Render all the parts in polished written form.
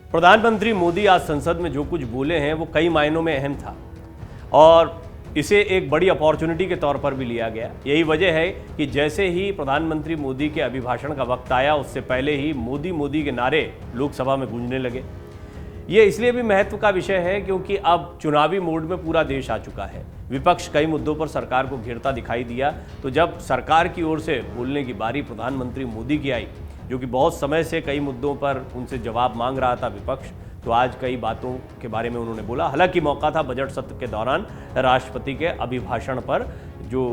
प्रधानमंत्री मोदी आज संसद में जो कुछ बोले हैं वो कई मायनों में अहम था और इसे एक बड़ी अपॉर्चुनिटी के तौर पर भी लिया गया। यही वजह है कि जैसे ही प्रधानमंत्री मोदी के अभिभाषण का वक्त आया उससे पहले ही मोदी मोदी के नारे लोकसभा में गूंजने लगे। ये इसलिए भी महत्व का विषय है क्योंकि अब चुनावी मोड में पूरा देश आ चुका है। विपक्ष कई मुद्दों पर सरकार को घेरता दिखाई दिया, तो जब सरकार की ओर से बोलने की बारी प्रधानमंत्री मोदी की आई, जो कि बहुत समय से कई मुद्दों पर उनसे जवाब मांग रहा था विपक्ष, तो आज कई बातों के बारे में उन्होंने बोला। हालांकि मौका था बजट सत्र के दौरान राष्ट्रपति के अभिभाषण पर जो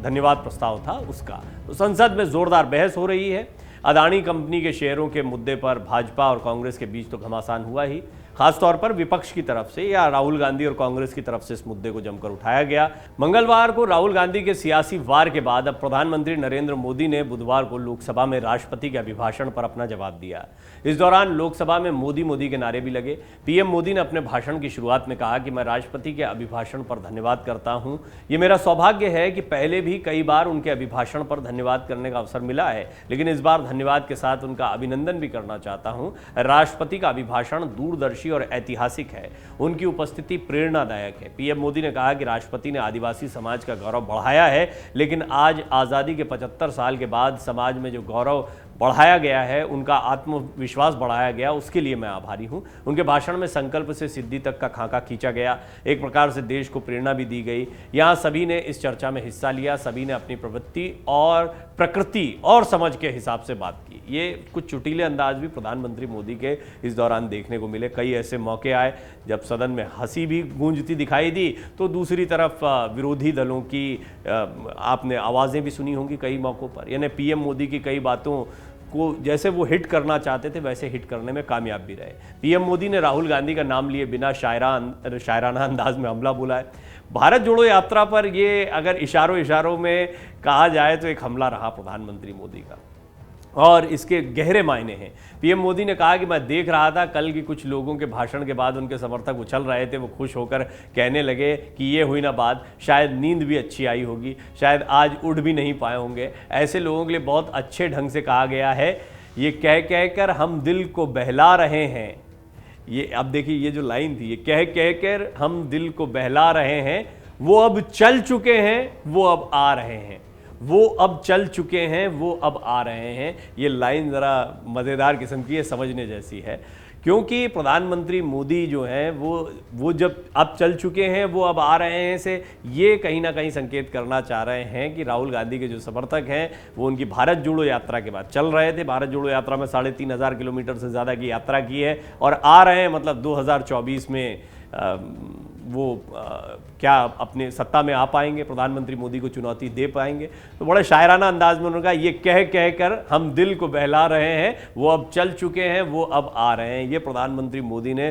धन्यवाद प्रस्ताव था उसका। तो संसद में जोरदार बहस हो रही है। अदानी कंपनी के शेयरों के मुद्दे पर भाजपा और कांग्रेस के बीच तो घमासान हुआ ही, खासतौर पर विपक्ष की तरफ से या राहुल गांधी और कांग्रेस की तरफ से इस मुद्दे को जमकर उठाया गया। मंगलवार को राहुल गांधी के सियासी वार के बाद अब प्रधानमंत्री नरेंद्र मोदी ने बुधवार को लोकसभा में राष्ट्रपति के अभिभाषण पर अपना जवाब दिया। इस दौरान लोकसभा में मोदी मोदी के नारे भी लगे। पीएम मोदी ने अपने भाषण की शुरुआत में कहा कि मैं राष्ट्रपति के अभिभाषण पर धन्यवाद करता हूं। ये मेरा सौभाग्य है कि पहले भी कई बार उनके अभिभाषण पर धन्यवाद करने का अवसर मिला है, लेकिन इस बार धन्यवाद के साथ उनका अभिनंदन भी करना चाहता हूं। राष्ट्रपति का अभिभाषण दूरदर्शी और ऐतिहासिक है, उनकी उपस्थिति प्रेरणादायक है। पीएम मोदी ने कहा कि राष्ट्रपति ने आदिवासी समाज का गौरव बढ़ाया है, लेकिन आज आज़ादी के 75 साल के बाद समाज में जो गौरव बढ़ाया गया है, उनका आत्मविश्वास बढ़ाया गया, उसके लिए मैं आभारी हूं। उनके भाषण में संकल्प से सिद्धि तक का खाका खींचा गया, एक प्रकार से देश को प्रेरणा भी दी गई। यहां सभी ने इस चर्चा में हिस्सा लिया, सभी ने अपनी प्रवृत्ति और प्रकृति और समझ के हिसाब से बात की। ये कुछ चुटीले अंदाज भी प्रधानमंत्री मोदी के इस दौरान देखने को मिले। कई ऐसे मौके आए जब सदन में हंसी भी गूंजती दिखाई दी, तो दूसरी तरफ विरोधी दलों की आपने आवाज़ें भी सुनी होंगी कई मौक़ों पर। यानी पीएम मोदी की कई बातों को जैसे वो हिट करना चाहते थे वैसे हिट करने में कामयाब भी रहे। पीएम मोदी ने राहुल गांधी का नाम लिए बिना शायराना अंदाज में हमला बोला है। भारत जोड़ो यात्रा पर ये अगर इशारों में कहा जाए तो एक हमला रहा प्रधानमंत्री मोदी का, और इसके गहरे मायने हैं। पीएम मोदी ने कहा कि मैं देख रहा था कल की कुछ लोगों के भाषण के बाद उनके समर्थक उछल रहे थे, वो खुश होकर कहने लगे कि ये हुई ना बात, शायद नींद भी अच्छी आई होगी, शायद आज उठ भी नहीं पाए होंगे। ऐसे लोगों के लिए बहुत अच्छे ढंग से कहा गया है, ये कह कर हम दिल को बहला रहे हैं। ये अब देखिए, ये जो लाइन थी, ये कह कर हम दिल को बहला रहे हैं, वो अब चल चुके हैं, वो अब आ रहे हैं। वो अब चल चुके हैं, वो अब आ रहे हैं। ये लाइन ज़रा मज़ेदार किस्म की है, समझने जैसी है, क्योंकि प्रधानमंत्री मोदी जो हैं वो जब अब चल चुके हैं, वो अब आ रहे हैं से ये कहीं ना कहीं संकेत करना चाह रहे हैं कि राहुल गांधी के जो समर्थक हैं वो उनकी भारत जोड़ो यात्रा के बाद चल रहे थे। भारत जोड़ो यात्रा में 3,500 किलोमीटर से ज़्यादा की यात्रा की है और आ रहे हैं, मतलब 2024 में क्या अपने सत्ता में आ पाएंगे, प्रधानमंत्री मोदी को चुनौती दे पाएंगे। तो बड़े शायराना अंदाज में उन्होंने कहा ये कह कर हम दिल को बहला रहे हैं, वो अब चल चुके हैं, वो अब आ रहे हैं। ये प्रधानमंत्री मोदी ने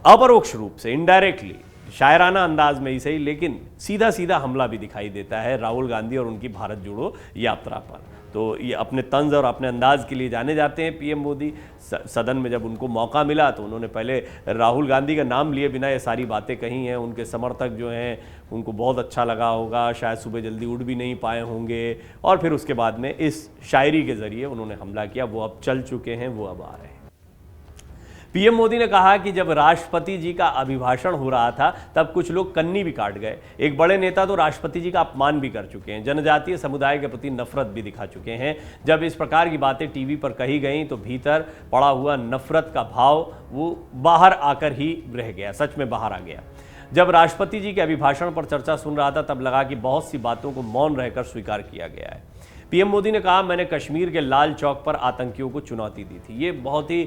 अपरोक्ष रूप से, इनडायरेक्टली, शायराना अंदाज में ही सही, लेकिन सीधा सीधा हमला भी दिखाई देता है राहुल गांधी और उनकी भारत जोड़ो यात्रा पर। तो ये अपने तंज और अपने अंदाज के लिए जाने जाते हैं पीएम मोदी। सदन में जब उनको मौका मिला तो उन्होंने पहले राहुल गांधी का नाम लिए बिना ये सारी बातें कही हैं। उनके समर्थक जो हैं उनको बहुत अच्छा लगा होगा, शायद सुबह जल्दी उठ भी नहीं पाए होंगे, और फिर उसके बाद में इस शायरी के ज़रिए उन्होंने हमला किया, वो अब चल चुके हैं, वो अब आ रहे हैं। पीएम मोदी ने कहा कि जब राष्ट्रपति जी का अभिभाषण हो रहा था तब कुछ लोग कन्नी भी काट गए। एक बड़े नेता तो राष्ट्रपति जी का अपमान भी कर चुके हैं, जनजातीय समुदाय के प्रति नफरत भी दिखा चुके हैं। जब इस प्रकार की बातें टीवी पर कही गई तो भीतर पड़ा हुआ नफरत का भाव वो बाहर आकर ही रह गया, सच में बाहर आ गया। जब राष्ट्रपति जी के अभिभाषण पर चर्चा सुन रहा था तब लगा कि बहुत सी बातों को मौन रहकर स्वीकार किया गया है। पीएम मोदी ने कहा, मैंने कश्मीर के लाल चौक पर आतंकियों को चुनौती दी थी। ये बहुत ही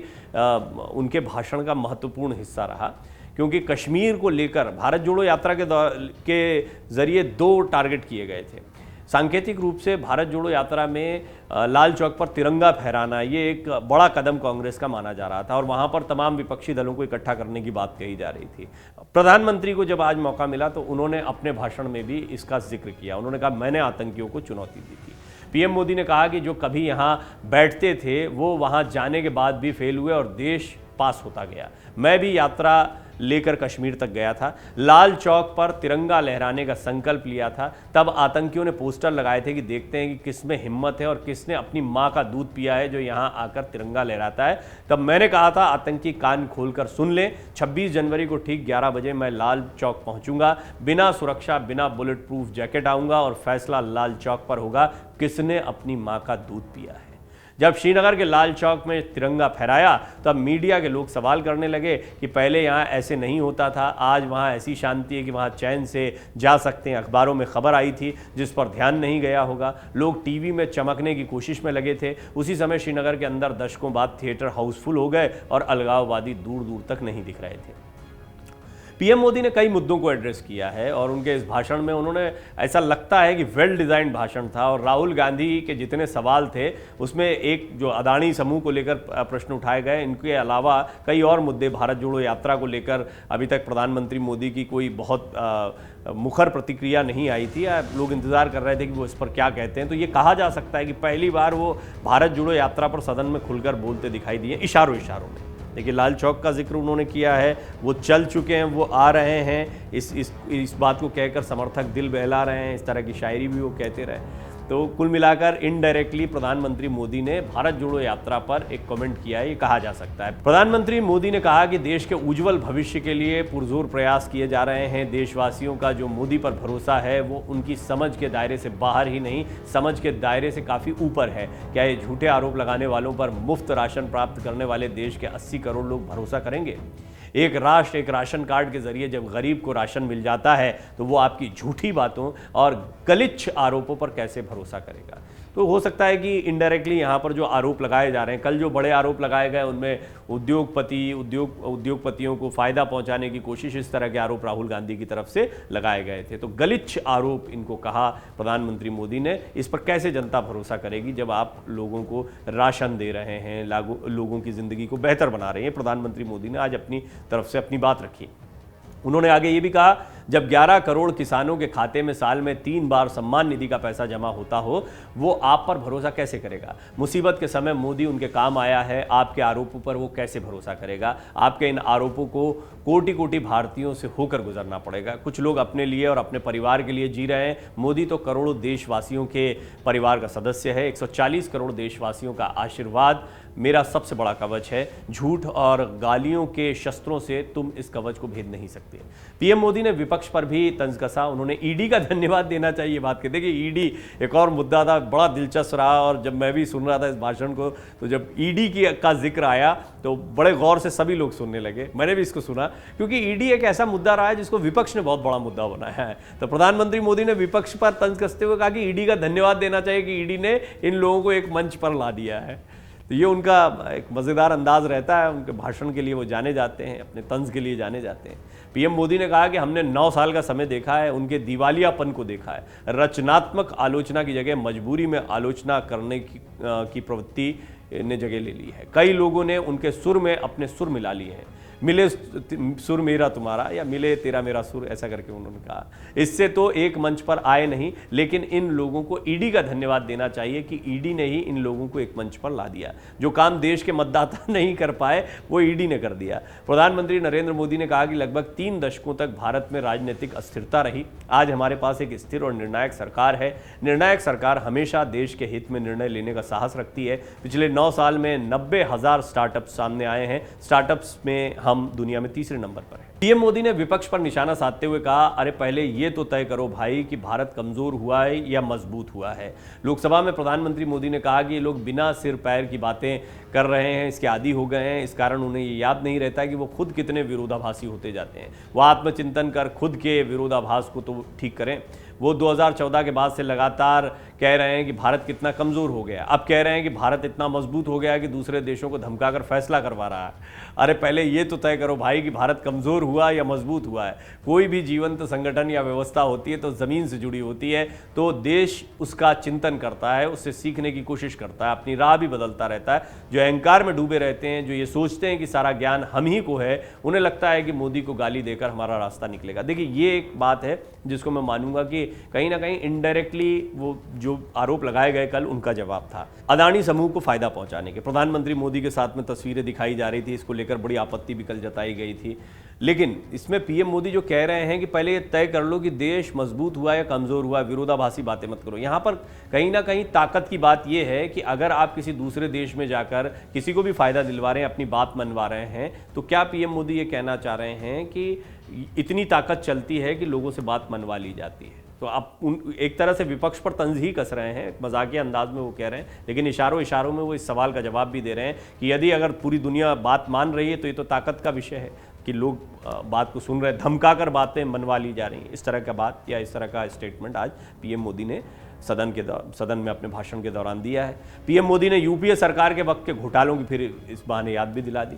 उनके भाषण का महत्वपूर्ण हिस्सा रहा, क्योंकि कश्मीर को लेकर भारत जोड़ो यात्रा के जरिए 2 टारगेट किए गए थे। सांकेतिक रूप से भारत जोड़ो यात्रा में लाल चौक पर तिरंगा फहराना ये एक बड़ा कदम कांग्रेस का माना जा रहा था, और वहाँ पर तमाम विपक्षी दलों को इकट्ठा करने की बात कही जा रही थी। प्रधानमंत्री को जब आज मौका मिला तो उन्होंने अपने भाषण में भी इसका जिक्र किया। उन्होंने कहा, मैंने आतंकियों को चुनौती दी थी। पीएम मोदी ने कहा कि जो कभी यहाँ बैठते थे वो वहाँ जाने के बाद भी फेल हुए और देश पास होता गया। मैं भी यात्रा लेकर कश्मीर तक गया था, लाल चौक पर तिरंगा लहराने का संकल्प लिया था। तब आतंकियों ने पोस्टर लगाए थे कि देखते हैं कि किसमें हिम्मत है और किसने अपनी माँ का दूध पिया है जो यहाँ आकर तिरंगा लहराता है। तब मैंने कहा था आतंकी कान खोलकर सुन लें, 26 जनवरी को ठीक 11 बजे मैं लाल चौक पहुंचूंगा, बिना सुरक्षा बिना बुलेट प्रूफ जैकेट आऊंगा और फैसला लाल चौक पर होगा किसने अपनी माँ का दूध पिया है। जब श्रीनगर के लाल चौक में तिरंगा फहराया तब मीडिया के लोग सवाल करने लगे कि पहले यहाँ ऐसे नहीं होता था, आज वहाँ ऐसी शांति है कि वहाँ चैन से जा सकते हैं। अखबारों में खबर आई थी जिस पर ध्यान नहीं गया होगा, लोग टीवी में चमकने की कोशिश में लगे थे। उसी समय श्रीनगर के अंदर दशकों बाद थिएटर हाउसफुल हो गए और अलगाववादी दूर दूर तक नहीं दिख रहे थे। पीएम मोदी ने कई मुद्दों को एड्रेस किया है और उनके इस भाषण में उन्होंने, ऐसा लगता है कि वेल डिज़ाइंड भाषण था। और राहुल गांधी के जितने सवाल थे उसमें एक जो अदानी समूह को लेकर प्रश्न उठाए गए, इनके अलावा कई और मुद्दे, भारत जोड़ो यात्रा को लेकर अभी तक प्रधानमंत्री मोदी की कोई बहुत मुखर प्रतिक्रिया नहीं आई थी। लोग इंतजार कर रहे थे कि वो इस पर क्या कहते हैं। तो ये कहा जा सकता है कि पहली बार वो भारत जोड़ो यात्रा पर सदन में खुलकर बोलते दिखाई दिए, इशारों में। देखिए, लाल चौक का जिक्र उन्होंने किया है, वो चल चुके हैं, वो आ रहे हैं, इस बात को कहकर समर्थक दिल बहला रहे हैं, इस तरह की शायरी भी वो कहते रहे। तो कुल मिलाकर इनडायरेक्टली प्रधानमंत्री मोदी ने भारत जोड़ो यात्रा पर एक कमेंट किया है, ये कहा जा सकता है। प्रधानमंत्री मोदी ने कहा कि देश के उज्जवल भविष्य के लिए पुरजोर प्रयास किए जा रहे हैं। देशवासियों का जो मोदी पर भरोसा है वो उनकी समझ के दायरे से बाहर ही नहीं, समझ के दायरे से काफ़ी ऊपर है। क्या ये झूठे आरोप लगाने वालों पर मुफ्त राशन प्राप्त करने वाले देश के 80 करोड़ लोग भरोसा करेंगे? एक राष्ट्र एक राशन कार्ड के जरिए जब गरीब को राशन मिल जाता है तो वो आपकी झूठी बातों और गलिच्छ आरोपों पर कैसे भरोसा करेगा? तो हो सकता है कि इनडायरेक्टली यहाँ पर जो आरोप लगाए जा रहे हैं, कल जो बड़े आरोप लगाए गए उनमें उद्योगपतियों को फ़ायदा पहुँचाने की कोशिश, इस तरह के आरोप राहुल गांधी की तरफ से लगाए गए थे। तो गलिच्छ आरोप इनको कहा प्रधानमंत्री मोदी ने। इस पर कैसे जनता भरोसा करेगी जब आप लोगों को राशन दे रहे हैं, लोगों की ज़िंदगी को बेहतर बना रहे हैं? प्रधानमंत्री मोदी ने आज अपनी तरफ से अपनी बात रखी। उन्होंने आगे ये भी कहा, जब 11 करोड़ किसानों के खाते में साल में 3 बार सम्मान निधि का पैसा जमा होता हो, वो आप पर भरोसा कैसे करेगा? मुसीबत के समय मोदी उनके काम आया है, आपके आरोपों पर वो कैसे भरोसा करेगा? आपके इन आरोपों को कोटि कोटि भारतीयों से होकर गुजरना पड़ेगा। कुछ लोग अपने लिए और अपने परिवार के लिए जी रहे हैं, मोदी तो करोड़ों देशवासियों के परिवार का सदस्य है। 140 करोड़ देशवासियों का आशीर्वाद मेरा सबसे बड़ा कवच है। झूठ और गालियों के शस्त्रों से तुम इस कवच को भेद नहीं सकते। पीएम मोदी ने विपक्ष पर भी तंज कसा। उन्होंने ईडी का धन्यवाद देना चाहिए बात के। देखिए, ईडी एक और मुद्दा था, बड़ा दिलचस्प रहा। और जब मैं भी सुन रहा था इस भाषण को, तो जब ईडी का जिक्र आया तो बड़े गौर से सभी लोग सुनने लगे। मैंने भी इसको सुना क्योंकि ईडी एक ऐसा मुद्दा रहा है जिसको विपक्ष ने बहुत बड़ा मुद्दा बनाया है। तो प्रधानमंत्री मोदी ने विपक्ष पर तंज कसते हुए कहा कि ईडी का धन्यवाद देना चाहिए कि ईडी ने इन लोगों को एक मंच पर ला दिया है। तो ये उनका एक मज़ेदार अंदाज़ रहता है। उनके भाषण के लिए वो जाने जाते हैं, अपने तंज के लिए जाने जाते हैं। पीएम मोदी ने कहा कि हमने 9 साल का समय देखा है, उनके दिवालियापन को देखा है। रचनात्मक आलोचना की जगह मजबूरी में आलोचना करने की प्रवृत्ति ने जगह ले ली है। कई लोगों ने उनके सुर में अपने सुर मिला लिए हैं। मिले सुर मेरा तुम्हारा या मिले तेरा मेरा सुर, ऐसा करके उन्होंने कहा। इससे तो एक मंच पर आए नहीं, लेकिन इन लोगों को ईडी का धन्यवाद देना चाहिए कि ईडी ने ही इन लोगों को एक मंच पर ला दिया। जो काम देश के मतदाता नहीं कर पाए वो ईडी ने कर दिया। प्रधानमंत्री नरेंद्र मोदी ने कहा कि लगभग 3 दशकों तक भारत में राजनीतिक अस्थिरता रही। आज हमारे पास एक स्थिर और निर्णायक सरकार है। निर्णायक सरकार हमेशा देश के हित में निर्णय लेने का साहस रखती है। पिछले 9 साल में 90,000 स्टार्टअप सामने आए हैं। स्टार्टअप्स में हम दुनिया में तीसरे नंबर पर है। पीएम मोदी ने विपक्ष पर निशाना साधते हुए कहा, अरे पहले ये तो तय करो भाई कि भारत कमजोर हुआ है या मजबूत हुआ है। लोकसभा में प्रधानमंत्री मोदी ने कहा कि ये लोग बिना सिर पैर की बातें कर रहे हैं, इसके आदी हो गए हैं। इस कारण उन्हें ये याद नहीं रहता कि वो खुद कितने विरोधाभासी होते जाते हैं। वो आत्मचिंतन कर खुद के विरोधाभास को तो ठीक करें। वो 2014 के बाद से लगातार कह रहे हैं कि भारत कितना कमज़ोर हो गया, अब कह रहे हैं कि भारत इतना मजबूत हो गया कि दूसरे देशों को धमकाकर फैसला करवा रहा है। अरे पहले ये तो तय करो भाई कि भारत कमज़ोर हुआ या मजबूत हुआ है। कोई भी जीवंत संगठन या व्यवस्था होती है तो ज़मीन से जुड़ी होती है, तो देश उसका चिंतन करता है, उससे सीखने की कोशिश करता है, अपनी राह भी बदलता रहता है। जो अहंकार में डूबे रहते हैं, जो ये सोचते हैं कि सारा ज्ञान हम ही को है, उन्हें लगता है कि मोदी को गाली देकर हमारा रास्ता निकलेगा। देखिए, ये एक बात है जिसको मैं मानूंगा कि ये कहीं ना कहीं इनडायरेक्टली वो जो आरोप लगाए गए कल उनका जवाब था। अदानी समूह को फायदा पहुंचाने के प्रधानमंत्री मोदी के साथ में तस्वीरें दिखाई जा रही थी, इसको लेकर बड़ी आपत्ति भी कल जताई गई थी। लेकिन इसमें पीएम मोदी जो कह रहे हैं कि पहले ये तय कर लो कि देश मजबूत हुआ या कमजोर हुआ, विरोधाभासी बातें मत करो। यहाँ पर कहीं ना कहीं ताकत की बात यह है कि अगर आप किसी दूसरे देश में जाकर किसी को भी फायदा दिलवा रहे हैं, अपनी बात मनवा रहे हैं, तो क्या पीएम मोदी ये कहना चाह रहे हैं कि इतनी ताकत चलती है कि लोगों से बात मनवा ली जाती है? तो आप एक तरह से विपक्ष पर तंज ही कस रहे हैं, मजाकिया अंदाज में वो कह रहे हैं, लेकिन इशारों में वो इस सवाल का जवाब भी दे रहे हैं कि यदि अगर पूरी दुनिया बात मान रही है तो ये तो ताकत का विषय है कि लोग बात को सुन रहे हैं, धमकाकर बातें मनवा ली जा रही हैं। इस तरह का बात या इस तरह का स्टेटमेंट आज पीएम मोदी ने सदन में अपने भाषण के दौरान दिया है। पीएम मोदी ने यूपीए सरकार के वक्त के घोटालों की फिर इस बहाने याद भी दिला दी।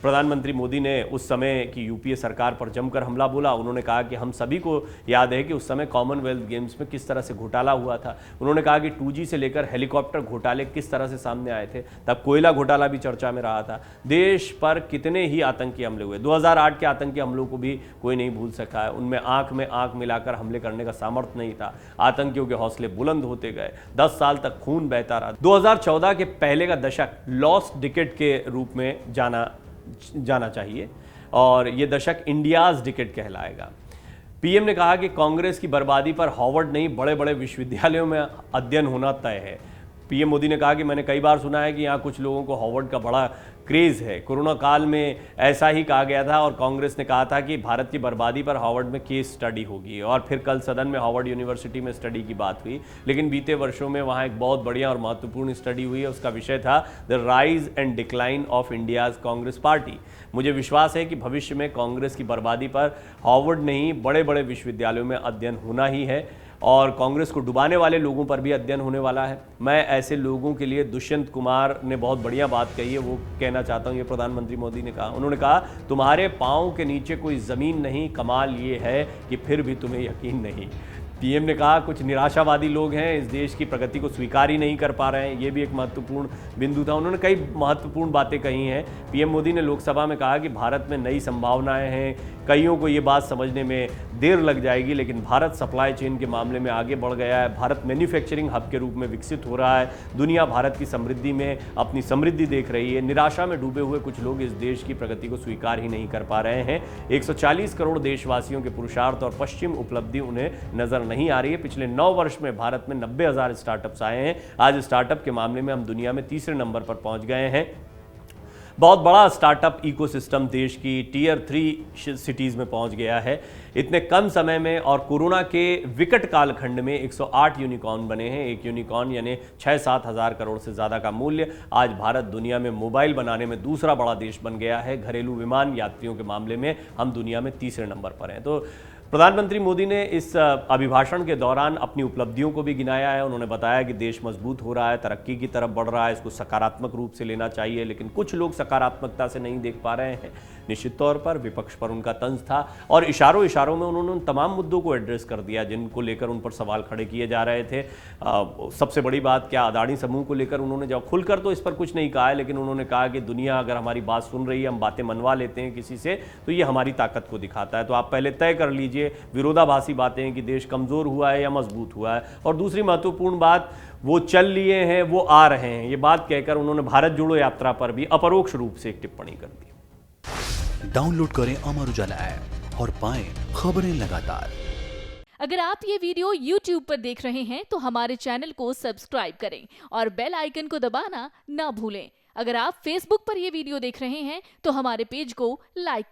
प्रधानमंत्री मोदी ने उस समय की यूपीए सरकार पर जमकर हमला बोला। उन्होंने कहा कि हम सभी को याद है कि उस समय कॉमनवेल्थ गेम्स में किस तरह से घोटाला हुआ था। उन्होंने कहा कि 2G से लेकर हेलीकॉप्टर घोटाले किस तरह से सामने आए थे, तब कोयला घोटाला भी चर्चा में रहा था। देश पर कितने ही आतंकी हमले हुए, 2008 के आतंकी हमलों को भी कोई नहीं भूल सका है। उनमें आंख में आंख मिलाकर हमले करने का सामर्थ्य नहीं था। आतंकियों के हौसले बुलंद होते गए, 10 साल तक खून बहता रहा। 2014 के पहले का दशक लॉस्ट डिकेड के रूप में जाना चाहिए और ये दशक इंडियाज डिकेड कहलाएगा। पीएम ने कहा कि कांग्रेस की बर्बादी पर हार्वर्ड नहीं, बड़े बड़े विश्वविद्यालयों में अध्ययन होना तय है। पीएम मोदी ने कहा कि मैंने कई बार सुना है कि यहाँ कुछ लोगों को हार्वर्ड का बड़ा क्रेज है। कोरोना काल में ऐसा ही कहा गया था और कांग्रेस ने कहा था कि भारत की बर्बादी पर हार्वर्ड में केस स्टडी होगी और फिर कल सदन में हार्वर्ड यूनिवर्सिटी में स्टडी की बात हुई। लेकिन बीते वर्षों में वहाँ एक बहुत बढ़िया और महत्वपूर्ण स्टडी हुई है, उसका विषय था the rise and decline of India's Congress party. मुझे विश्वास है कि भविष्य में कांग्रेस की बर्बादी पर हार्वर्ड नहीं, बड़े बड़े विश्वविद्यालयों में अध्ययन होना ही है और कांग्रेस को डुबाने वाले लोगों पर भी अध्ययन होने वाला है। मैं ऐसे लोगों के लिए दुष्यंत कुमार ने बहुत बढ़िया बात कही है, वो कहना चाहता हूँ। ये प्रधानमंत्री मोदी ने कहा, उन्होंने कहा तुम्हारे पाँव के नीचे कोई ज़मीन नहीं, कमाल ये है कि फिर भी तुम्हें यकीन नहीं। पीएम ने कहा कुछ निराशावादी लोग हैं, इस देश की प्रगति को स्वीकार ही नहीं कर पा रहे हैं। ये भी एक महत्वपूर्ण बिंदु था। उन्होंने कई महत्वपूर्ण बातें कही हैं। पीएम मोदी ने लोकसभा में कहा कि भारत में नई संभावनाएं हैं। कईयों को ये बात समझने में देर लग जाएगी, लेकिन भारत सप्लाई चेन के मामले में आगे बढ़ गया है। भारत मैन्युफैक्चरिंग हब के रूप में विकसित हो रहा है। दुनिया भारत की समृद्धि में अपनी समृद्धि देख रही है। निराशा में डूबे हुए कुछ लोग इस देश की प्रगति को स्वीकार ही नहीं कर पा रहे हैं। 140 करोड़ देशवासियों के पुरुषार्थ और पश्चिम उपलब्धि उन्हें नजर नहीं आ रही है। पिछले 9 वर्ष में भारत में 90,000 स्टार्टअप्स आए हैं। आज स्टार्टअप के मामले में हम दुनिया में तीसरे नंबर पर पहुंच गए हैं। बहुत बड़ा स्टार्टअप इकोसिस्टम देश की टियर 3 सिटीज़ में पहुंच गया है इतने कम समय में। और कोरोना के विकट कालखंड में 108 यूनिकॉर्न बने हैं। एक यूनिकॉर्न यानी 6-7 हज़ार करोड़ से ज़्यादा का मूल्य। आज भारत दुनिया में मोबाइल बनाने में दूसरा बड़ा देश बन गया है। घरेलू विमान यात्रियों के मामले में हम दुनिया में तीसरे नंबर पर हैं। तो प्रधानमंत्री मोदी ने इस अभिभाषण के दौरान अपनी उपलब्धियों को भी गिनाया है। उन्होंने बताया कि देश मजबूत हो रहा है, तरक्की की तरफ बढ़ रहा है, इसको सकारात्मक रूप से लेना चाहिए। लेकिन कुछ लोग सकारात्मकता से नहीं देख पा रहे हैं। निश्चित तौर पर विपक्ष पर उनका तंज था और इशारों में उन्होंने उन तमाम मुद्दों को एड्रेस कर दिया जिनको लेकर उन पर सवाल खड़े किए जा रहे थे। सबसे बड़ी बात क्या, अदानी समूह को लेकर उन्होंने जब खुलकर तो इस पर कुछ नहीं कहा है, लेकिन उन्होंने कहा कि दुनिया अगर हमारी बात सुन रही है, हम बातें मनवा लेते हैं किसी से, तो ये हमारी ताकत को दिखाता है। तो आप पहले तय कर लीजिए विरोधाभासी बातें कि देश कमजोर हुआ है या मजबूत हुआ है। और दूसरी महत्वपूर्ण बात, वो चल लिए हैं, वो आ रहे हैं, ये बात कहकर उन्होंने भारत जोड़ो यात्रा पर भी अपरोक्ष रूप से एक टिप्पणी कर दी। डाउनलोड करें अमर उजाला ऐप और पाएं खबरें लगातार। अगर आप ये वीडियो YouTube पर देख रहे हैं तो हमारे चैनल को सब्सक्राइब करें और बेल आइकन को दबाना ना भूलें। अगर आप Facebook पर ये वीडियो देख रहे हैं तो हमारे पेज को लाइक करें।